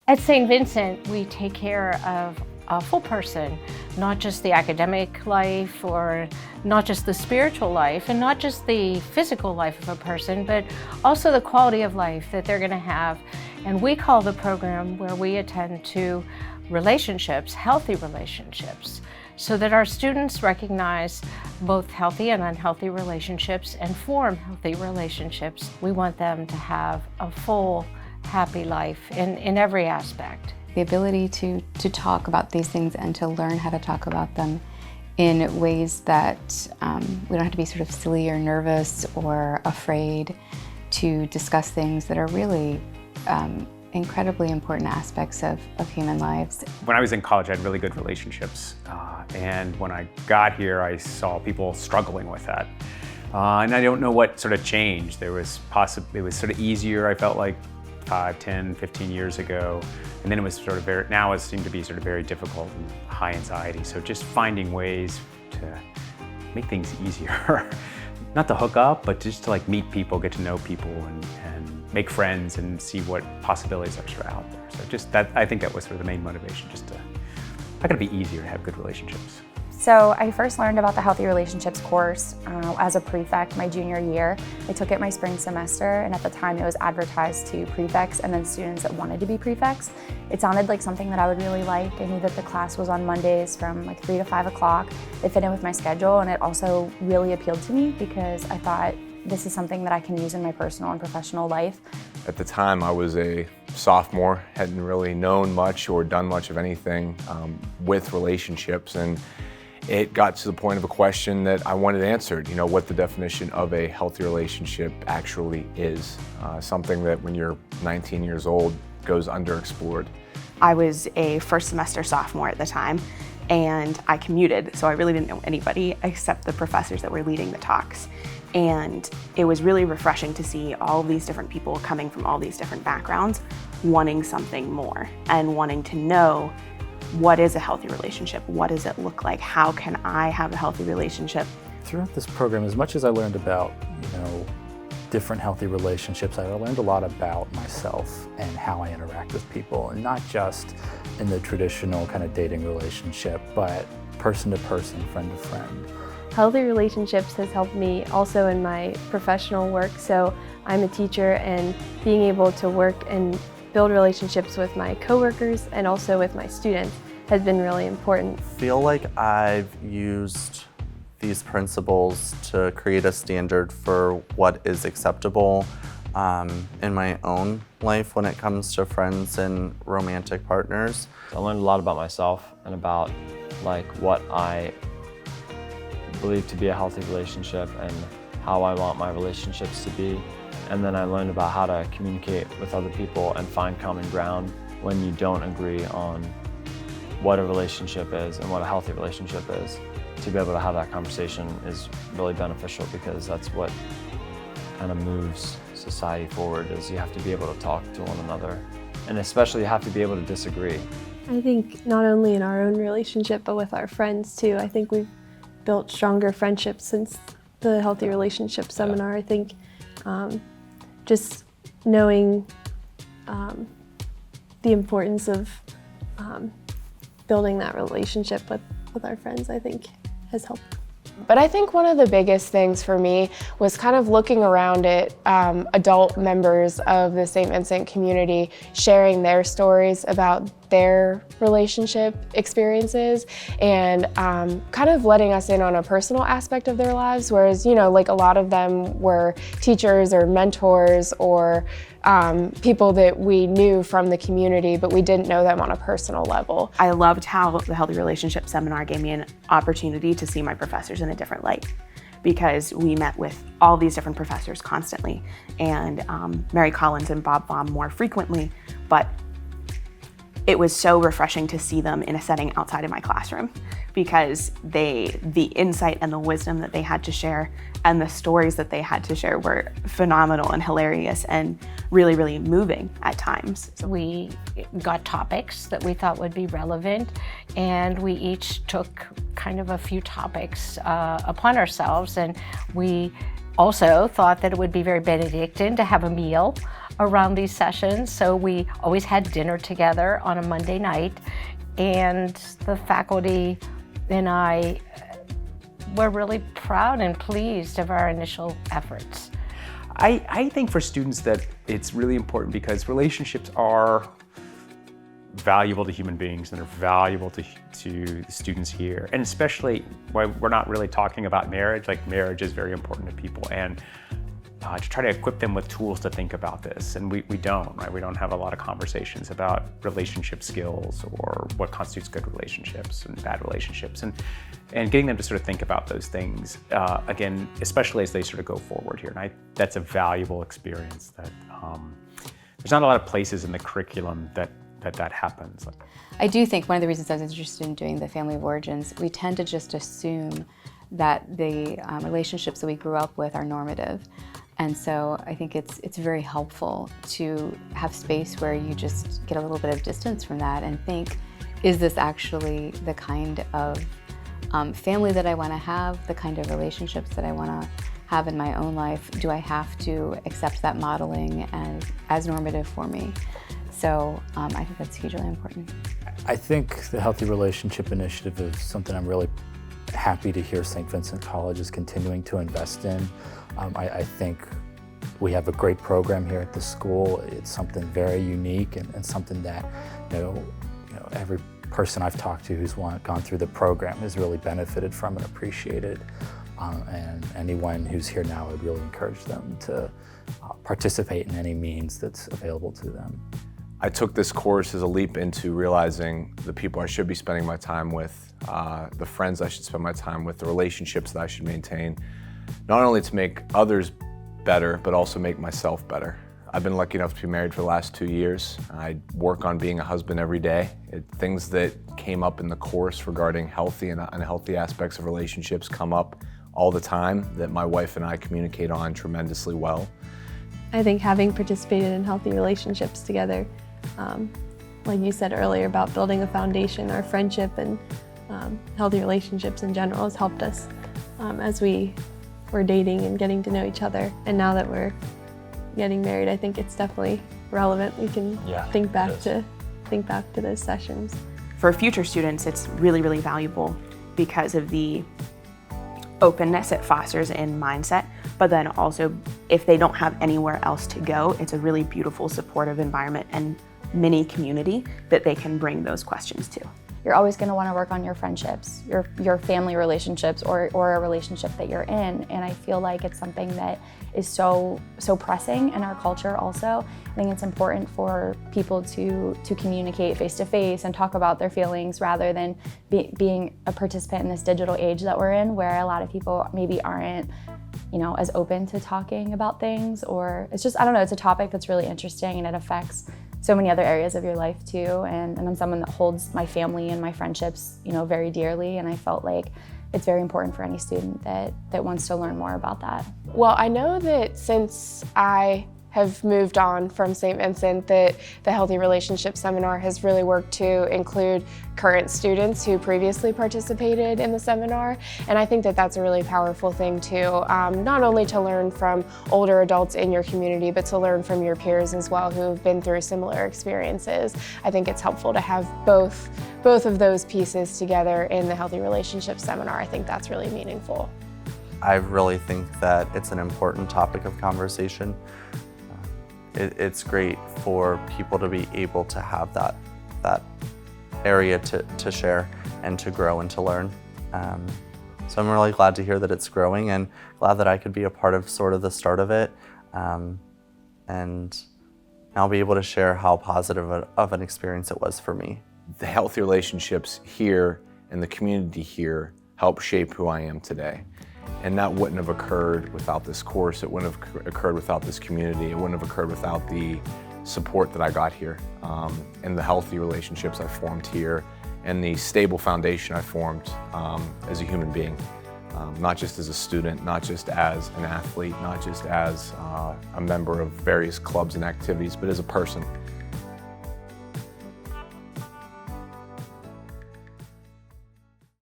At St. Vincent, we take care of a full person, not just the academic life or not just the spiritual life and not just the physical life of a person, but also the quality of life that they're going to have. And we call the program where we attend to relationships, healthy relationships, so that our students recognize both healthy and unhealthy relationships and form healthy relationships. We want them to have a full, happy life in every aspect. The ability to talk about these things and to learn how to talk about them in ways that we don't have to be sort of silly or nervous or afraid to discuss things that are really incredibly important aspects of human lives. When I was in college, I had really good relationships. And when I got here, I saw people struggling with that. And I don't know what sort of changed. It was sort of easier, I felt like, 5, 10, 15 years ago. And then it was sort of now it seemed to be sort of very difficult and high anxiety. So just finding ways to make things easier. Not to hook up, but just to like meet people, get to know people and make friends and see what possibilities are sort of out there. So just that, I think that was sort of the main motivation, just to, how can it be easier to have good relationships? So I first learned about the Healthy Relationships course as a prefect my junior year. I took it my spring semester, and at the time it was advertised to prefects and then students that wanted to be prefects. It sounded like something that I would really like. I knew that the class was on Mondays from like 3 to 5 o'clock. It fit in with my schedule, and it also really appealed to me because I thought this is something that I can use in my personal and professional life. At the time, I was a sophomore, hadn't really known much or done much of anything with relationships, and it got to the point of a question that I wanted answered, you know, what the definition of a healthy relationship actually is. Something that when you're 19 years old goes underexplored. I was a first semester sophomore at the time, and I commuted, so I really didn't know anybody except the professors that were leading the talks. And it was really refreshing to see all of these different people coming from all these different backgrounds, wanting something more and wanting to know, what is a healthy relationship? What does it look like? How can I have a healthy relationship? Throughout this program, as much as I learned about, different healthy relationships, I learned a lot about myself and how I interact with people, and not just in the traditional kind of dating relationship, but person to person, friend to friend. Healthy relationships has helped me also in my professional work. So I'm a teacher, and being able to work and build relationships with my coworkers and also with my students has been really important. I feel like I've used these principles to create a standard for what is acceptable in my own life when it comes to friends and romantic partners. I learned a lot about myself and about what I believe to be a healthy relationship and how I want my relationships to be. And then I learned about how to communicate with other people and find common ground when you don't agree on what a relationship is and what a healthy relationship is. To be able to have that conversation is really beneficial, because that's what kind of moves society forward, is you have to be able to talk to one another. And especially you have to be able to disagree. I think not only in our own relationship, but with our friends too. I think we've built stronger friendships since the Healthy Relationship Seminar. I think just knowing the importance of building that relationship with our friends, I think, has helped. But I think one of the biggest things for me was kind of looking around at adult members of the St. Vincent community sharing their stories about their relationship experiences and kind of letting us in on a personal aspect of their lives, whereas, a lot of them were teachers or mentors or people that we knew from the community, but we didn't know them on a personal level. I loved how the Healthy Relationship Seminar gave me an opportunity to see my professors in a different light, because we met with all these different professors constantly, and Mary Collins and Bob Baum more frequently, but it was so refreshing to see them in a setting outside of my classroom, because the insight and the wisdom that they had to share and the stories that they had to share were phenomenal and hilarious and really, really moving at times. We got topics that we thought would be relevant, and we each took kind of a few topics upon ourselves, and we also thought that it would be very Benedictine to have a meal around these sessions. So we always had dinner together on a Monday night, and the faculty and I were really proud and pleased of our initial efforts. I think for students that it's really important because relationships are valuable to human beings and they're valuable to the students here. And especially when we're not really talking about marriage, like marriage is very important to people, and to try to equip them with tools to think about this. And we don't, right? We don't have a lot of conversations about relationship skills or what constitutes good relationships and bad relationships. And getting them to sort of think about those things, again, especially as they sort of go forward here. And that's a valuable experience that there's not a lot of places in the curriculum that happens. I do think one of the reasons I was interested in doing the family of origins, we tend to just assume that the relationships that we grew up with are normative. And so I think it's very helpful to have space where you just get a little bit of distance from that and think, is this actually the kind of family that I want to have, the kind of relationships that I want to have in my own life? Do I have to accept that modeling as normative for me? So I think that's hugely important. I think the Healthy Relationship Initiative is something I'm really happy to hear St. Vincent College is continuing to invest in. I think we have a great program here at the school. It's something very unique and something that every person I've talked to who's gone through the program has really benefited from and appreciated. And anyone who's here now, I would really encourage them to participate in any means that's available to them. I took this course as a leap into realizing the people I should be spending my time with, the friends I should spend my time with, the relationships that I should maintain, not only to make others better, but also make myself better. I've been lucky enough to be married for the last 2 years. I work on being a husband every day. Things that came up in the course regarding healthy and unhealthy aspects of relationships come up all the time that my wife and I communicate on tremendously well. I think having participated in healthy relationships together, like you said earlier about building a foundation, our friendship and healthy relationships in general has helped us as we were dating and getting to know each other. And now that we're getting married, I think it's definitely relevant. We can think back to those sessions. For future students, it's really, really valuable because of the openness it fosters in mindset, but then also if they don't have anywhere else to go, it's a really beautiful supportive environment and mini community that they can bring those questions to. You're always going to want to work on your friendships, your family relationships, or a relationship that you're in. And I feel like it's something that is so pressing in our culture also. I think it's important for people to communicate face to face and talk about their feelings rather than being a participant in this digital age that we're in, where a lot of people maybe aren't as open to talking about things, or it's just, I don't know, it's a topic that's really interesting and it affects so many other areas of your life too. And I'm someone that holds my family and my friendships, very dearly. And I felt like it's very important for any student that wants to learn more about that. Well, I know that since I have moved on from St. Vincent, that the Healthy Relationship Seminar has really worked to include current students who previously participated in the seminar. And I think that that's a really powerful thing too, not only to learn from older adults in your community, but to learn from your peers as well who have been through similar experiences. I think it's helpful to have both of those pieces together in the Healthy Relationship Seminar. I think that's really meaningful. I really think that it's an important topic of conversation. It's great for people to be able to have that area to share and to grow and to learn. So I'm really glad to hear that it's growing and glad that I could be a part of sort of the start of it. And I'll be able to share how positive of an experience it was for me. The healthy relationships here and the community here help shape who I am today. And that wouldn't have occurred without this course. It wouldn't have occurred without this community. It wouldn't have occurred without the support that I got here and the healthy relationships I formed here and the stable foundation I formed as a human being. Not just as a student, not just as an athlete, not just as a member of various clubs and activities, but as a person.